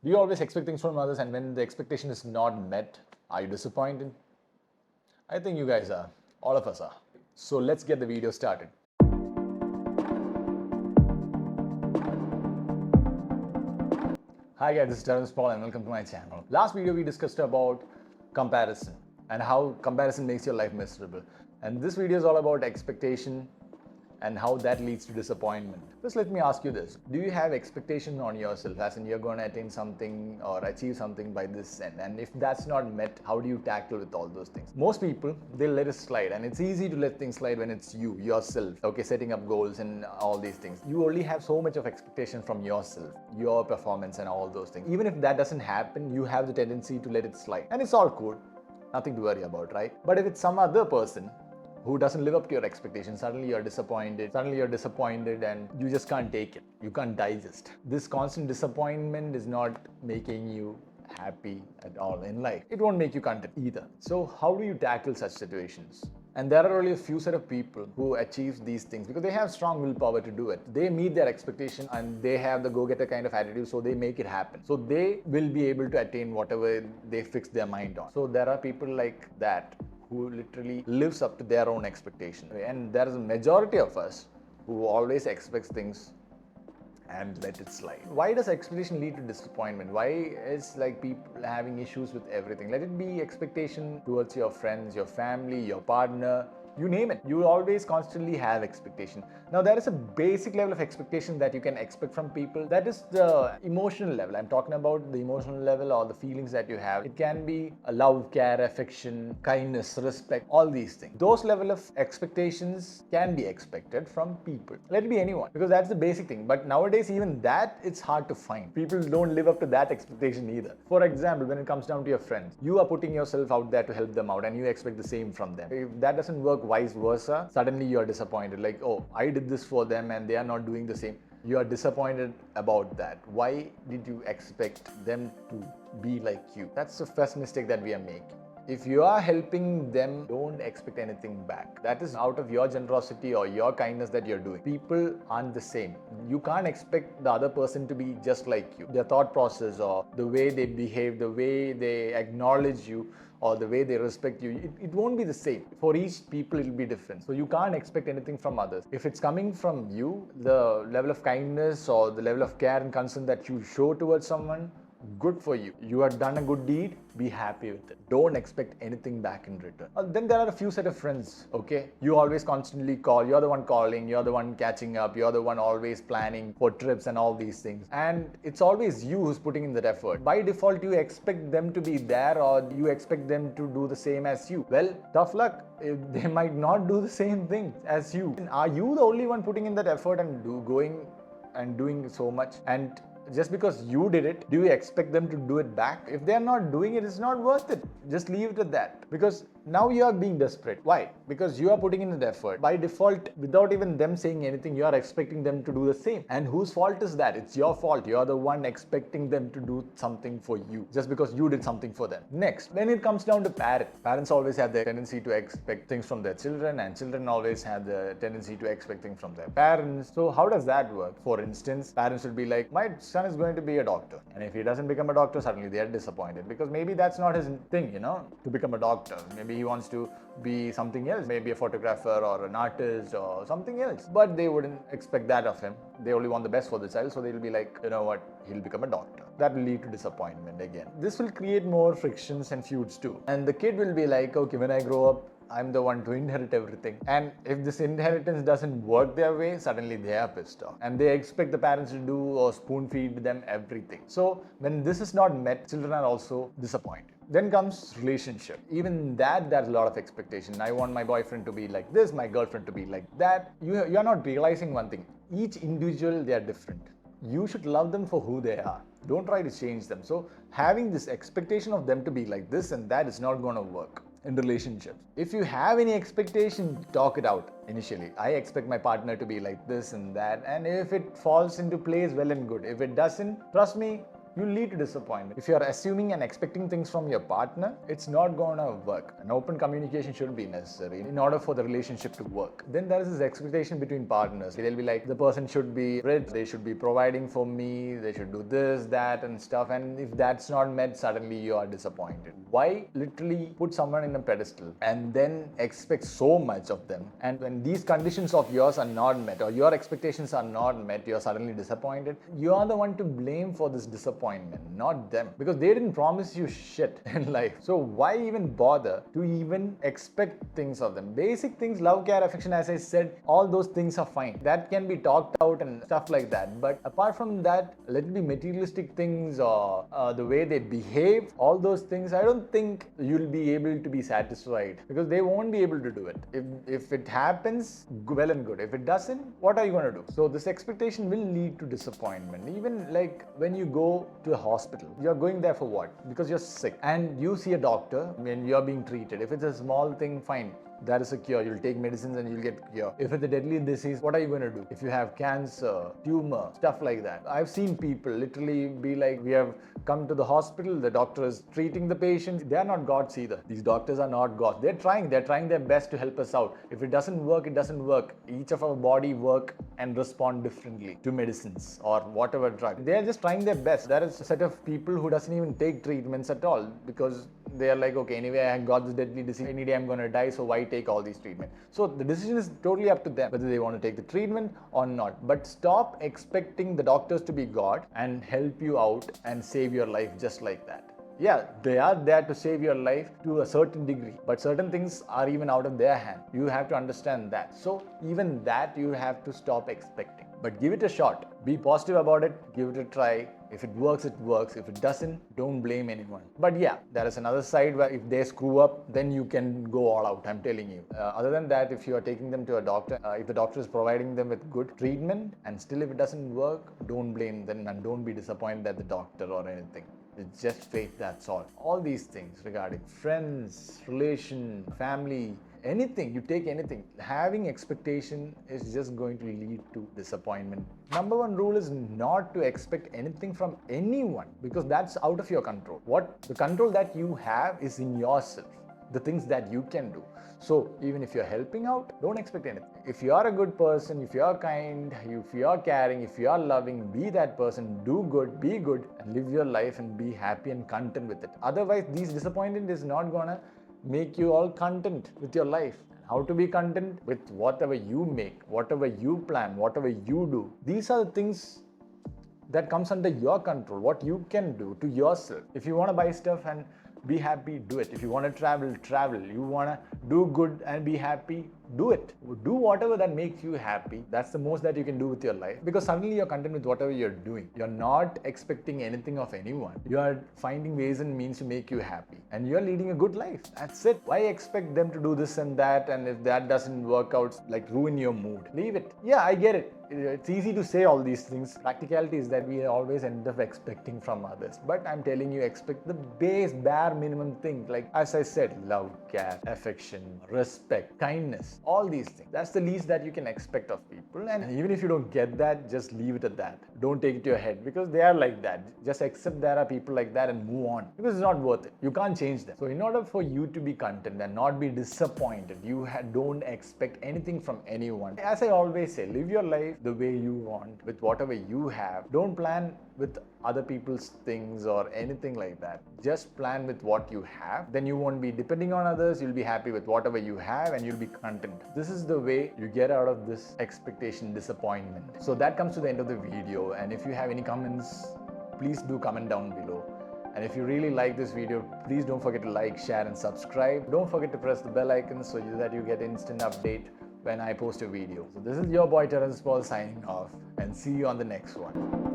Do you always expect things from others, and when the expectation is not met, are you disappointed? I think you guys are. All of us are. So let's get the video started. Hi guys, this is Terence Paul and welcome to my channel. Last video we discussed about comparison and how comparison makes your life miserable. And this video is all about expectation and how that leads to disappointment. Just let me ask you this. Do you have expectation on yourself, as in you're going to attain something or achieve something by this end? And if that's not met, how do you tackle with all those things? Most people, they'll let it slide, and it's easy to let things slide when it's you, yourself, okay, setting up goals and all these things. You only have so much of expectation from yourself, your performance and all those things. Even if that doesn't happen, you have the tendency to let it slide. And it's all cool. Nothing to worry about, right? But if it's some other person who doesn't live up to your expectations, suddenly you're disappointed and you just can't take it. You can't digest. This constant disappointment is not making you happy at all in life. It won't make you content either. So how do you tackle such situations? And there are only a few set of people who achieve these things because they have strong willpower to do it. They meet their expectation and they have the go-getter kind of attitude, so they make it happen. So they will be able to attain whatever they fix their mind on. So there are people like that who literally lives up to their own expectation. And there is a majority of us who always expects things and let it slide. Why does expectation lead to disappointment? Why is like people having issues with everything? Let it be expectation towards your friends, your family, your partner, you name it. You always constantly have expectation. Now there is a basic level of expectation that you can expect from people. That is the emotional level. I'm talking about the emotional level or the feelings that you have. It can be a love, care, affection, kindness, respect, all these things. Those level of expectations can be expected from people. Let it be anyone, because that's the basic thing. But nowadays even that, it's hard to find. People don't live up to that expectation either. For example, when it comes down to your friends, you are putting yourself out there to help them out and you expect the same from them. If that doesn't work, vice versa, suddenly you are disappointed. Like, oh, I did this for them and they are not doing the same. You are disappointed about that. Why did you expect them to be like you? That's the first mistake that we are making. If you are helping them, don't expect anything back. That is out of your generosity or your kindness that you're doing. People aren't the same. You can't expect the other person to be just like you. Their thought process or the way they behave, the way they acknowledge you, or the way they respect you, it won't be the same. For each people, it'll be different. So you can't expect anything from others. If it's coming from you, the level of kindness or the level of care and concern that you show towards someone, good for you. You have done a good deed, be happy with it. Don't expect anything back in return. Then there are a few set of friends, okay? You always constantly call, you're the one calling, you're the one catching up, you're the one always planning for trips and all these things. And it's always you who's putting in that effort. By default, you expect them to be there or you expect them to do the same as you. Well, tough luck. They might not do the same thing as you. And are you the only one putting in that effort and going and doing so much? And just because you did it, do you expect them to do it back? If they're not doing it, it's not worth it. Just leave it at that. Because now you are being desperate. Why? Because you are putting in the effort. By default, without even them saying anything, you are expecting them to do the same. And whose fault is that? It's your fault. You are the one expecting them to do something for you just because you did something for them. Next, when it comes down to parents, parents always have the tendency to expect things from their children, and children always have the tendency to expect things from their parents. So how does that work? For instance, parents will be like, my son is going to be a doctor. And if he doesn't become a doctor, suddenly they are disappointed because maybe that's not his thing, to become a doctor. Maybe he wants to be something else, maybe a photographer or an artist or something else. But they wouldn't expect that of him. They only want the best for the child, so they'll be like, you know what, he'll become a doctor. That will lead to disappointment again. This will create more frictions and feuds too. And the kid will be like, okay, when I grow up, I'm the one to inherit everything. And if this inheritance doesn't work their way, suddenly they are pissed off. And they expect the parents to do or spoon feed them everything. So when this is not met, children are also disappointed. Then comes relationship. Even that, there's a lot of expectation. I want my boyfriend to be like this, my girlfriend to be like that. You're not realizing one thing. Each individual, they are different. You should love them for who they are. Don't try to change them. So having this expectation of them to be like this and that is not going to work in relationships. If you have any expectation, talk it out initially. I expect my partner to be like this and that, and if it falls into place, well and good. If it doesn't, trust me, you lead to disappointment. If you're assuming and expecting things from your partner, it's not gonna work. An open communication should be necessary in order for the relationship to work. Then there is this expectation between partners. They'll be like, the person should be rich, they should be providing for me, they should do this, that, and stuff. And if that's not met, suddenly you are disappointed. Why literally put someone in a pedestal and then expect so much of them? And when these conditions of yours are not met, or your expectations are not met, you're suddenly disappointed. You are the one to blame for this disappointment, not them, because they didn't promise you shit in life. So why even bother to even expect things of them? Basic things, love, care, affection, as I said, all those things are fine. That can be talked out and stuff like that. But apart from that, let it be materialistic things or the way they behave, all those things, I don't think you'll be able to be satisfied, because they won't be able to do it. If it happens, well and good. If it doesn't, what are you going to do? So this expectation will lead to disappointment. Even like when you go to a hospital, you're going there for what? Because you're sick and you see a doctor when you're being treated. If it's a small thing, fine. That is a cure. You'll take medicines and you'll get cure. If it's a deadly disease, what are you going to do? If you have cancer, tumor, stuff like that. I've seen people literally be like, we have come to the hospital, the doctor is treating the patient. They are not gods either. These doctors are not gods. They're trying their best to help us out. If it doesn't work, it doesn't work. Each of our body work and respond differently to medicines or whatever drug. They're just trying their best. There is a set of people who doesn't even take treatments at all, because they are like, okay, anyway, I got this deadly disease, any day I'm going to die, so why take all these treatments? So the decision is totally up to them, whether they want to take the treatment or not. But stop expecting the doctors to be God and help you out and save your life just like that. Yeah, they are there to save your life to a certain degree, but certain things are even out of their hand. You have to understand that. So even that you have to stop expecting. But give it a shot. Be positive about it. Give it a try. If it works, it works. If it doesn't, don't blame anyone. But yeah, there is another side where if they screw up, then you can go all out, I'm telling you. Other than that, if you are taking them to a doctor, if the doctor is providing them with good treatment and still if it doesn't work, don't blame them and don't be disappointed at the doctor or anything. It's just fate, that's all. All these things regarding friends, relation, family, anything, you take anything. Having expectation is just going to lead to disappointment. Number one rule is not to expect anything from anyone, because that's out of your control. The control that you have is in yourself, the things that you can do. So even if you're helping out, don't expect anything. If you are a good person, if you are kind, if you are caring, if you are loving, be that person, do good, be good, and live your life and be happy and content with it. Otherwise, this disappointment is not gonna make you all content with your life. How to be content? With whatever you make, whatever you plan, whatever you do. These are the things that comes under your control, what you can do to yourself. If you want to buy stuff and be happy, do it. If you want to travel. You want to do good and be happy, do it. Do whatever that makes you happy. That's the most that you can do with your life, because suddenly you're content with whatever you're doing. You're not expecting anything of anyone. You are finding ways and means to make you happy, and you're leading a good life. That's it. Why expect them to do this and that, and if that doesn't work out, like ruin your mood? Leave it. Yeah, I get it. It's easy to say all these things. Practicality is that we always end up expecting from others. But I'm telling you, expect the bare minimum thing. Like, as I said, love, care, affection, respect, kindness, all these things. That's the least that you can expect of people. And even if you don't get that, just leave it at that. Don't take it to your head, because they are like that. Just accept there are people like that and move on, because it's not worth it. You can't change them. So in order for you to be content and not be disappointed, you don't expect anything from anyone. As I always say, live your life the way you want, with whatever you have. Don't plan with other people's things or anything like that. Just plan with what you have. Then you won't be depending on others. You'll be happy with whatever you have and you'll be content. This is the way you get out of this expectation disappointment. So that comes to the end of the video. And if you have any comments, please do comment down below. And if you really like this video, please don't forget to like, share and subscribe. Don't forget to press the bell icon so that you get instant update when I post a video. So this is your boy Terence Paul signing off, and see you on the next one.